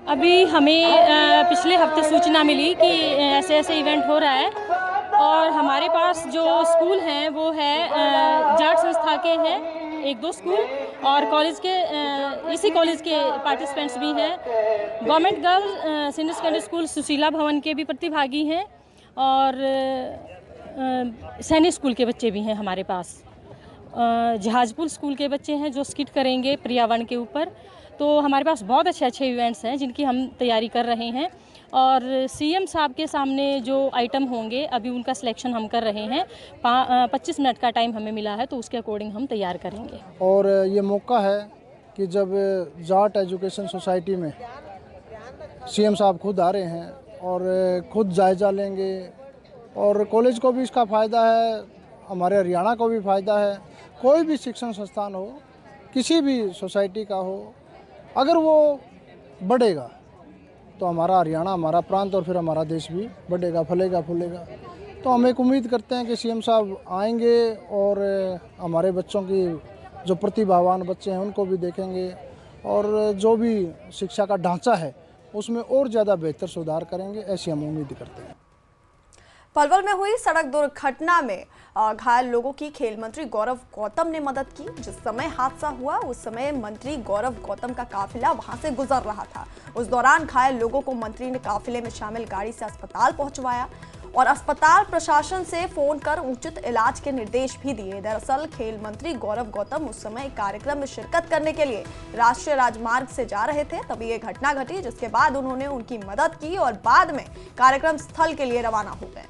अभी हमें पिछले हफ्ते सूचना मिली कि ऐसे ऐसे इवेंट हो रहा है और हमारे पास जो स्कूल हैं वो है जाट संस्था के हैं एक दो स्कूल और कॉलेज के इसी कॉलेज के पार्टिसिपेंट्स भी हैं। Government girls senior secondary school Sushila भवन के भी प्रतिभागी हैं और सैनिक स्कूल के बच्चे भी हैं हमारे पास। जहाजपुर स्कूल के बच्चे हैं जो स्किट करेंगे पर्यावरण के ऊपर। तो हमारे पास बहुत अच्छे अच्छे इवेंट्स हैं जिनकी हम तैयारी कर रहे हैं और सीएम साहब के सामने जो आइटम होंगे अभी उनका सिलेक्शन हम कर रहे हैं। 25 मिनट का टाइम हमें मिला है तो उसके अकॉर्डिंग हम तैयार करेंगे। और ये मौका है कि जब जाट एजुकेशन सोसाइटी में सीएम साहब खुद आ रहे हैं और खुद जायज़ा लेंगे और कॉलेज को भी इसका फ़ायदा है, हमारे हरियाणा को भी फ़ायदा है। कोई भी शिक्षण संस्थान हो, किसी भी सोसाइटी का हो, अगर वो बढ़ेगा तो हमारा हरियाणा, हमारा प्रांत और फिर हमारा देश भी बढ़ेगा, फलेगा फूलेगा। तो हम एक उम्मीद करते हैं कि सीएम साहब आएंगे और हमारे बच्चों की जो प्रतिभावान बच्चे हैं उनको भी देखेंगे और जो भी शिक्षा का ढांचा है उसमें और ज़्यादा बेहतर सुधार करेंगे, ऐसी हम उम्मीद करते हैं। पलवल में हुई सड़क दुर्घटना में घायल लोगों की खेल मंत्री गौरव गौतम ने मदद की। जिस समय हादसा हुआ उस समय मंत्री गौरव गौतम का काफिला वहां से गुजर रहा था। उस दौरान घायल लोगों को मंत्री ने काफिले में शामिल गाड़ी से अस्पताल पहुंचवाया और अस्पताल प्रशासन से फोन कर उचित इलाज के निर्देश भी दिए। दरअसल खेल मंत्री गौरव गौतम उस समय कार्यक्रम में शिरकत करने के लिए राष्ट्रीय राजमार्ग से जा रहे थे, तभी ये घटना घटी, जिसके बाद उन्होंने उनकी मदद की और बाद में कार्यक्रम स्थल के लिए रवाना हो गए।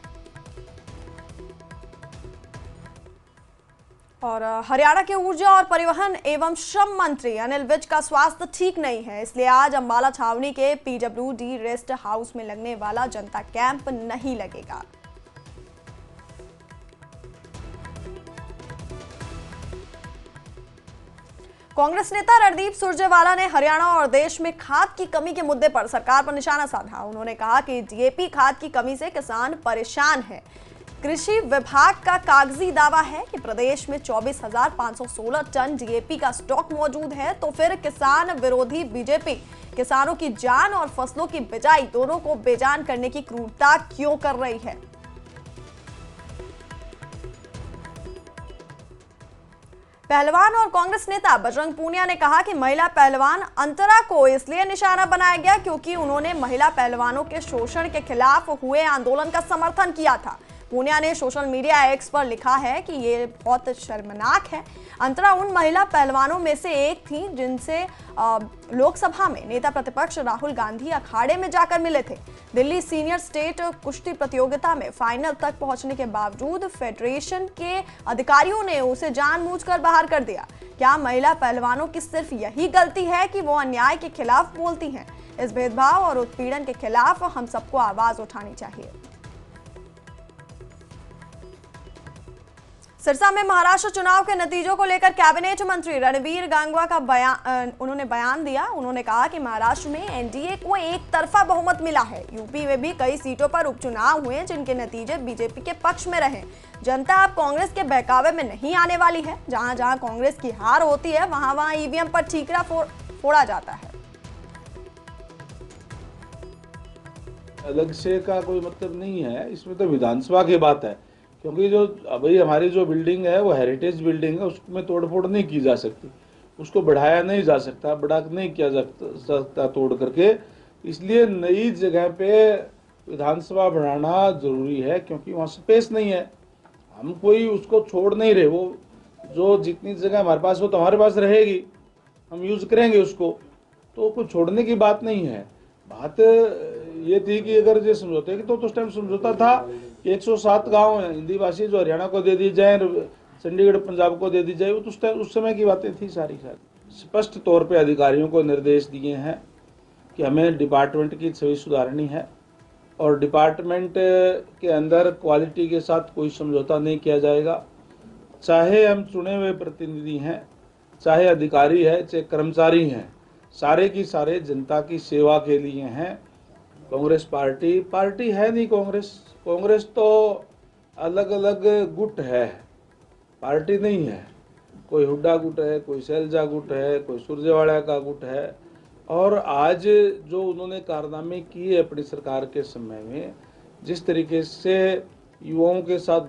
और हरियाणा के ऊर्जा और परिवहन एवं श्रम मंत्री अनिल विज का स्वास्थ्य ठीक नहीं है, इसलिए आज अंबाला छावनी के पीडब्ल्यूडी रेस्ट हाउस में लगने वाला जनता कैंप नहीं लगेगा। कांग्रेस नेता रणदीप सुरजेवाला ने हरियाणा और देश में खाद की कमी के मुद्दे पर सरकार पर निशाना साधा। उन्होंने कहा कि डीएपी खाद की कमी से किसान परेशान है। कृषि विभाग का कागजी दावा है कि प्रदेश में 24,516 टन डीएपी का स्टॉक मौजूद है, तो फिर किसान विरोधी बीजेपी किसानों की जान और फसलों की बिजाई दोनों को बेजान करने की क्रूरता क्यों कर रही है। पहलवान और कांग्रेस नेता बजरंग पूनिया ने कहा कि महिला पहलवान अंतरा को इसलिए निशाना बनाया गया क्योंकि उन्होंने महिला पहलवानों के शोषण के खिलाफ हुए आंदोलन का समर्थन किया था। पूनिया ने सोशल मीडिया एक्स पर लिखा है कि ये बहुत शर्मनाक है। अंतरा उन महिला पहलवानों में से एक थी जिनसे लोकसभा में नेता प्रतिपक्ष राहुल गांधी अखाड़े में जाकर मिले थे। दिल्ली सीनियर स्टेट कुश्ती प्रतियोगिता में फाइनल तक पहुंचने के बावजूद फेडरेशन के अधिकारियों ने उसे जानबूझकर बाहर कर दिया। क्या महिला पहलवानों की सिर्फ यही गलती है कि वो अन्याय के खिलाफ बोलती हैं? इस भेदभाव और उत्पीड़न के खिलाफ हम सबको आवाज उठानी चाहिए। सिरसा में महाराष्ट्र चुनाव के नतीजों को लेकर कैबिनेट मंत्री रणबीर गंगवा का बयान दिया। उन्होंने कहा कि महाराष्ट्र में एनडीए को एक तरफा बहुमत मिला है। यूपी में भी कई सीटों पर उपचुनाव हुए जिनके नतीजे बीजेपी के पक्ष में रहे। जनता अब कांग्रेस के बहकावे में नहीं आने वाली है। जहां जहां कांग्रेस की हार होती है वहां वहां ईवीएम पर ठीकरा फोड़ा जाता है। अलग से का कोई मतलब नहीं है, इसमें तो विधानसभा की बात है, क्योंकि जो अभी हमारी जो बिल्डिंग है वो हेरिटेज बिल्डिंग है, उसमें तोड़फोड़ नहीं की जा सकती, उसको बढ़ाया नहीं जा सकता, बड़ा नहीं किया जा सकता तोड़ करके। इसलिए नई जगह पे विधानसभा बनाना जरूरी है क्योंकि वहाँ स्पेस नहीं है। हम कोई उसको छोड़ नहीं रहे, वो जो जितनी जगह हमारे पास वो तो हमारे पास रहेगी, हम यूज करेंगे उसको, तो कुछ छोड़ने की बात नहीं है। बात ये थी कि अगर ये समझौते की तो उस टाइम समझौता था कि 107 गांव हिंदी भाषी जो हरियाणा को दे दी जाए, चंडीगढ़ पंजाब को दे दी जाए, वो तो उस समय की बातें थी सारी। स्पष्ट तौर पे अधिकारियों को निर्देश दिए हैं कि हमें डिपार्टमेंट की छवि सुधारनी है और डिपार्टमेंट के अंदर क्वालिटी के साथ कोई समझौता नहीं किया जाएगा। चाहे हम चुने हुए प्रतिनिधि हैं, चाहे अधिकारी है, चाहे कर्मचारी हैं, सारे की सारे जनता की सेवा के लिए हैं। कांग्रेस पार्टी है नहीं। कांग्रेस तो अलग अलग गुट है, पार्टी नहीं है। कोई हुड्डा गुट है, कोई सैलजा गुट है, कोई सुरजेवाड़ा का गुट है। और आज जो उन्होंने कारनामे किए अपनी सरकार के समय में, जिस तरीके से युवाओं के साथ